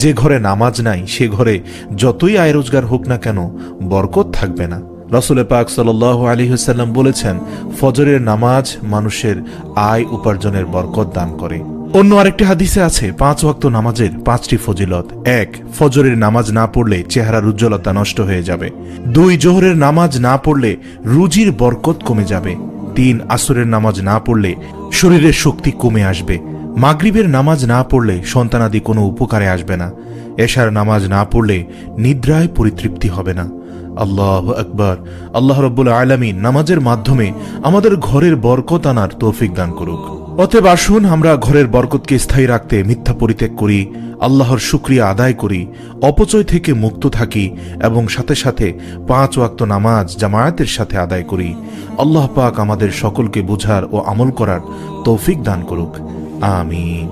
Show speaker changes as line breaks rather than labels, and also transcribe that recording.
যে ঘরে নামাজ নাই সে ঘরে যতই আয় রোজগার হোক না কেন বরকত থাকবে না। রাসূল পাক সাল্লাল্লাহু আলাইহি ওয়াসাল্লাম বলেছেন, ফজরের নামাজ মানুষের আয় উপার্জনের বরকত দান করে। অন্য আরেকটি হাদিসে আছে 5 ওয়াক্ত নামাজের 5টি ফজিলত। 1, ফজরের নামাজ না পড়লে চেহারার উজ্জ্বলতা নষ্ট হয়ে যাবে। 2, জোহরের নামাজ না পড়লে রুজির বরকত কমে যাবে। 3, আসরের নামাজ না পড়লে শরীরের শক্তি কমে আসবে। মাগরিবের নামাজ না পড়লে সন্তানাদি কোনো উপকারে আসবে না। এশার নামাজ না পড়লে নিদ্রায় পরিতৃপ্তি হবে না। আল্লাহু আকবার। আল্লাহ রাব্বুল আলামিন নামাজের মাধ্যমে আমাদের ঘরের বরকত আনার তৌফিক দান করুক। অতএব আসুন আমরা ঘরের বরকতকে স্থায়ী রাখতে মিথ্যা পরিত্যাগ করি, আল্লাহর শুকরিয়া আদায় করি, অপচয় থেকে মুক্ত থাকি এবং সাথে সাথে 5 ওয়াক্ত নামাজ জামায়াতের সাথে আদায় করি। আল্লাহ পাক আমাদের সকলকে বুঝার ও আমল করার তৌফিক দান করুক। আমিন।